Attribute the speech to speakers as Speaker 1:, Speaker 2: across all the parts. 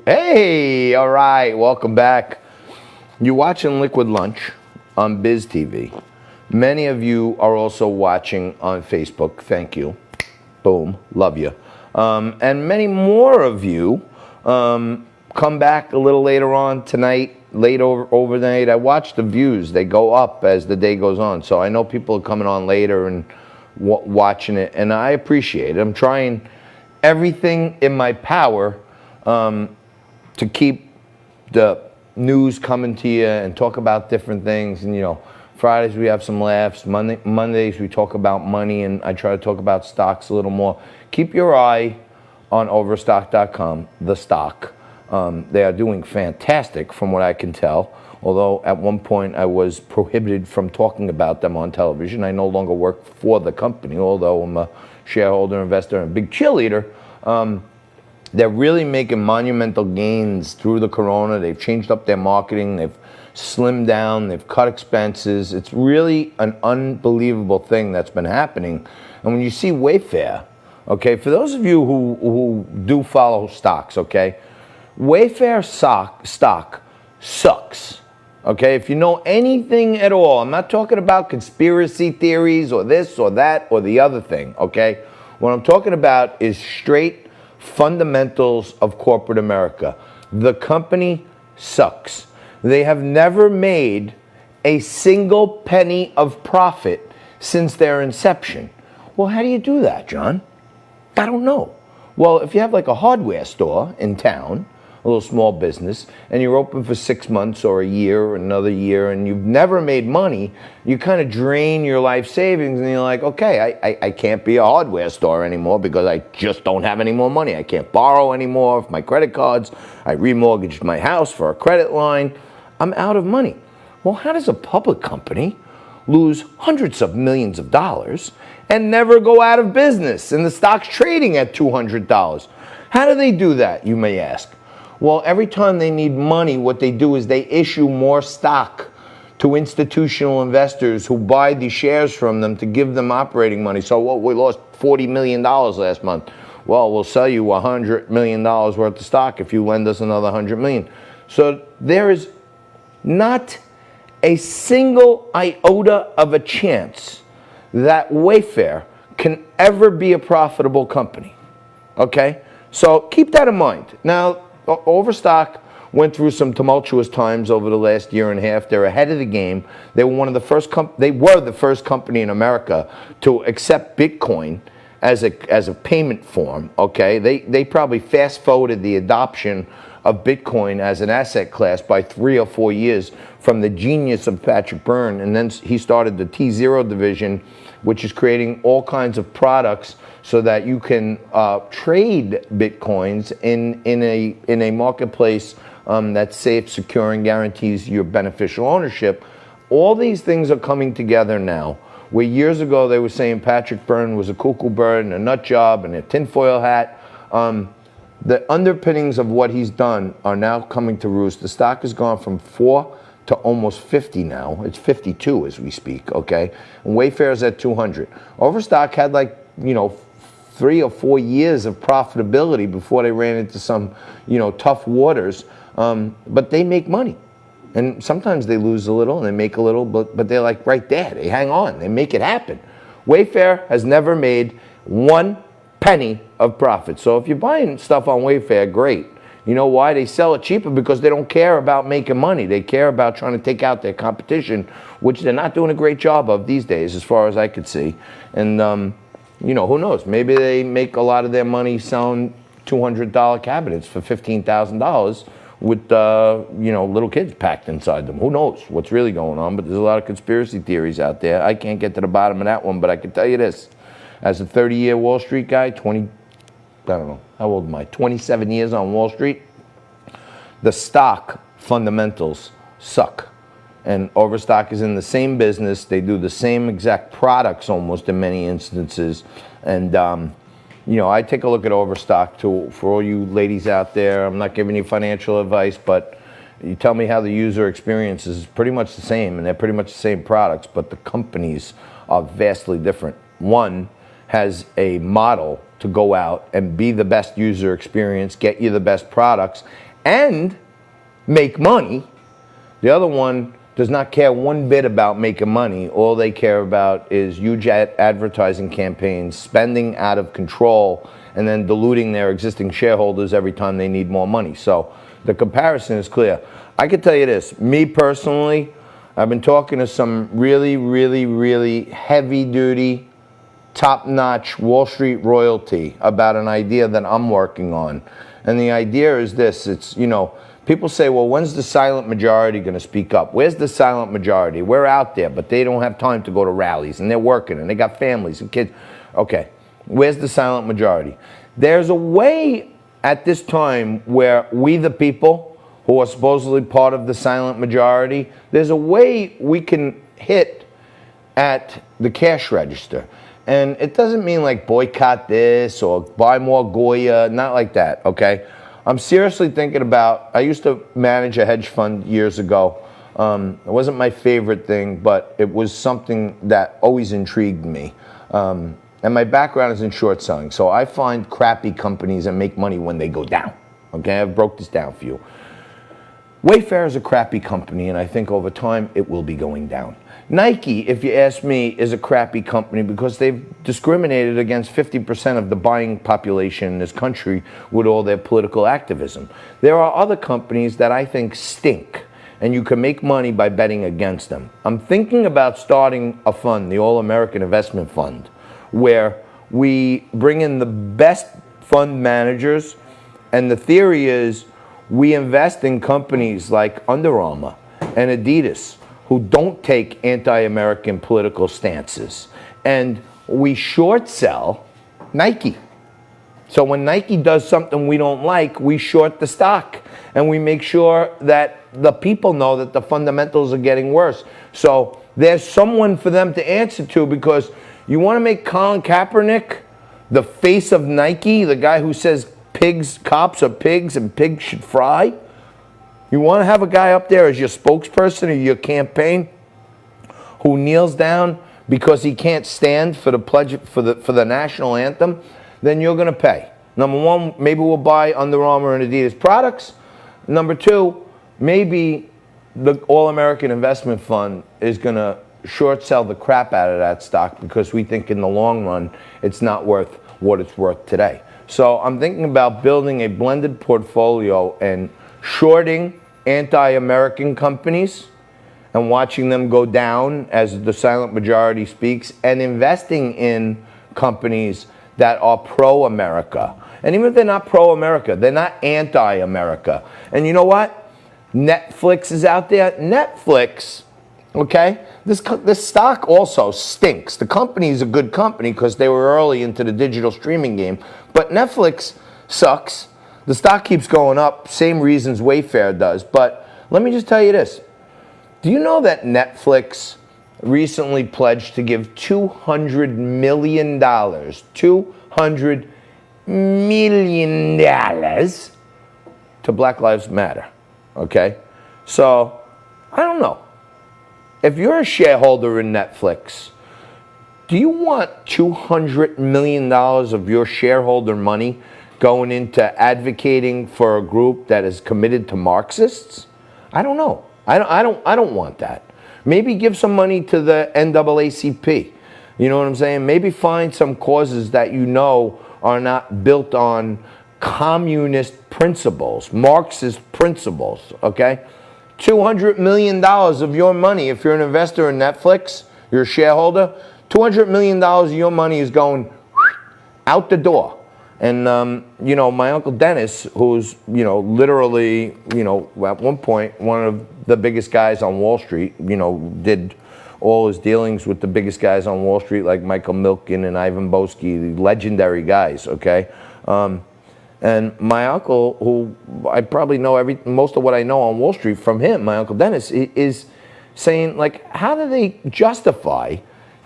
Speaker 1: Hey, all right, welcome back. You're watching Liquid Lunch on Biz TV. Many of you are also watching on Facebook. Thank you. Boom, love you. And many more of you come back a little later on tonight, late overnight. I watch the views. They go up as the day goes on. So I know people are coming on later and watching it, and I appreciate it. I'm trying everything in my power to keep the news coming to you and talk about different things. And, you know, Fridays we have some laughs. Mondays we talk about money, and I try to talk about stocks a little more. Keep your eye on Overstock.com, the stock. They are doing fantastic from what I can tell. Although at one point I was prohibited from talking about them on television. I no longer work for the company, although I'm a shareholder, investor, and a big cheerleader. They're really making monumental gains through the corona. They've changed up their marketing. They've slimmed down. They've cut expenses. It's really an unbelievable thing that's been happening. And when you see Wayfair, okay, for those of you who do follow stocks, okay, Wayfair stock sucks. Okay, if you know anything at all, I'm not talking about conspiracy theories or this or that or the other thing, okay? What I'm talking about is straight fundamentals of corporate America. The company sucks. They have never made a single penny of profit since their inception. Well, how do you do that, John? I don't know. Well, if you have like a hardware store in town, a little small business, and you're open for 6 months or a year or another year, and you've never made money, you kind of drain your life savings, and you're like, okay, I can't be a hardware store anymore because I just don't have any more money. I can't borrow anymore with my credit cards. I remortgaged my house for a credit line. I'm out of money. Well, how does a public company lose hundreds of millions of dollars and never go out of business, and the stock's trading at $200? How do they do that, you may ask? Well, every time they need money, what they do is they issue more stock to institutional investors who buy these shares from them to give them operating money. So we lost $40 million last month. Well, we'll sell you $100 million worth of stock if you lend us another $100 million. So there is not a single iota of a chance that Wayfair can ever be a profitable company. Okay? So keep that in mind. Now, Overstock went through some tumultuous times over the last year and a half. They're ahead of the game. They were the first company in America to accept Bitcoin as a payment form. Okay, they probably fast forwarded the adoption of Bitcoin as an asset class by 3 or 4 years from the genius of Patrick Byrne, and then he started the T0 division, which is creating all kinds of products so that you can trade Bitcoins in a marketplace that's safe, secure, and guarantees your beneficial ownership. All these things are coming together now, where years ago they were saying Patrick Byrne was a cuckoo bird and a nut job and a tinfoil hat. The underpinnings of what he's done are now coming to roost. The stock has gone from 4 to almost 50 now. It's 52 as we speak, okay? And Wayfair's at 200. Overstock had 3 or 4 years of profitability before they ran into some, tough waters. But they make money. And sometimes they lose a little and they make a little, but they're like right there. They hang on. They make it happen. Wayfair has never made 1 penny of profit. So if you're buying stuff on Wayfair, great. You know why? They sell it cheaper because they don't care about making money. They care about trying to take out their competition, which they're not doing a great job of these days, as far as I could see. And, who knows? Maybe they make a lot of their money selling $200 cabinets for $15,000 with, little kids packed inside them. Who knows what's really going on? But there's a lot of conspiracy theories out there. I can't get to the bottom of that one, but I can tell you this. As a 30-year Wall Street guy, how old am I? 27 years on Wall Street. The stock fundamentals suck. And Overstock is in the same business. They do the same exact products almost in many instances. And, I take a look at Overstock for all you ladies out there. I'm not giving you financial advice, but you tell me how the user experience is pretty much the same, and they're pretty much the same products, but the companies are vastly different. One has a model to go out and be the best user experience, get you the best products, and make money. The other one does not care one bit about making money. All they care about is huge advertising campaigns, spending out of control, and then diluting their existing shareholders every time they need more money. So the comparison is clear. I can tell you this, me personally, I've been talking to some really, really, really heavy-duty, top-notch Wall Street royalty about an idea that I'm working on. And the idea is this, it's, you know, people say, well, when's the silent majority going to speak up? Where's the silent majority? We're out there, but they don't have time to go to rallies, and they're working, and they got families and kids. Okay, where's the silent majority? There's a way at this time where we, the people, who are supposedly part of the silent majority, there's a way we can hit at the cash register. And it doesn't mean like boycott this or buy more Goya, not like that, okay? I'm seriously thinking about, I used to manage a hedge fund years ago. It wasn't my favorite thing, but it was something that always intrigued me. And my background is in short selling, so I find crappy companies and make money when they go down, okay? I've broke this down for you. Wayfair is a crappy company, and I think over time it will be going down. Nike, if you ask me, is a crappy company because they've discriminated against 50% of the buying population in this country with all their political activism. There are other companies that I think stink, and you can make money by betting against them. I'm thinking about starting a fund, the All-American Investment Fund, where we bring in the best fund managers, and the theory is we invest in companies like Under Armour and Adidas who don't take anti-American political stances. And we short sell Nike. So when Nike does something we don't like, we short the stock. And we make sure that the people know that the fundamentals are getting worse. So there's someone for them to answer to, because you want to make Colin Kaepernick the face of Nike, the guy who says cops are pigs and pigs should fry. You want to have a guy up there as your spokesperson of your campaign who kneels down because he can't stand for the pledge for the national anthem, then you're going to pay. Number one, maybe we'll buy Under Armour and Adidas products. Number two, maybe the All-American Investment Fund is going to short sell the crap out of that stock because we think in the long run it's not worth what it's worth today. So I'm thinking about building a blended portfolio and shorting anti-American companies and watching them go down as the silent majority speaks, and investing in companies that are pro-America. And even if they're not pro-America, they're not anti-America. And you know what? Netflix is out there. Netflix, okay? This stock also stinks. The company is a good company because they were early into the digital streaming game. But Netflix sucks. The stock keeps going up, same reasons Wayfair does. But let me just tell you this. Do you know that Netflix recently pledged to give $200 million, $200 million to Black Lives Matter, okay? So, I don't know. If you're a shareholder in Netflix, do you want $200 million of your shareholder money going into advocating for a group that is committed to Marxists? I don't know. I don't want that. Maybe give some money to the NAACP. You know what I'm saying? Maybe find some causes that you know are not built on communist principles, Marxist principles, okay? $200 million of your money, if you're an investor in Netflix, you're a shareholder, $200 million of your money is going out the door. And, you know, my Uncle Dennis, who's, you know, literally, you know, at one point, one of the biggest guys on Wall Street, you know, did all his dealings with the biggest guys on Wall Street, like Michael Milken and Ivan Boesky, the legendary guys, okay? And my uncle, who I probably know most of what I know on Wall Street from him, my Uncle Dennis, is saying, like, how do they justify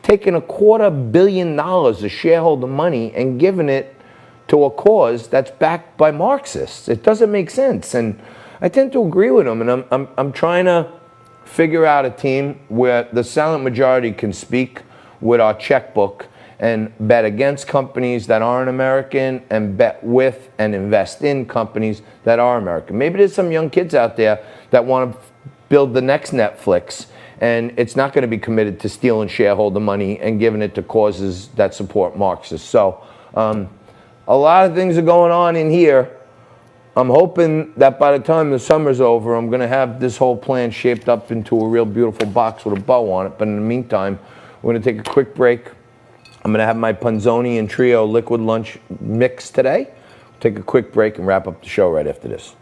Speaker 1: taking $250 million of shareholder money and giving it to a cause that's backed by Marxists? It doesn't make sense. And I tend to agree with him, and I'm trying to figure out a team where the silent majority can speak with our checkbook and bet against companies that aren't American and bet with and invest in companies that are American. Maybe there's some young kids out there that want to build the next Netflix, and it's not going to be committed to stealing shareholder money and giving it to causes that support Marxists. So a lot of things are going on in here. I'm hoping that by the time the summer's over, I'm going to have this whole plan shaped up into a real beautiful box with a bow on it. But in the meantime, we're going to take a quick break. I'm going to have my Panzoni and Trio liquid lunch mix today. Take a quick break and wrap up the show right after this.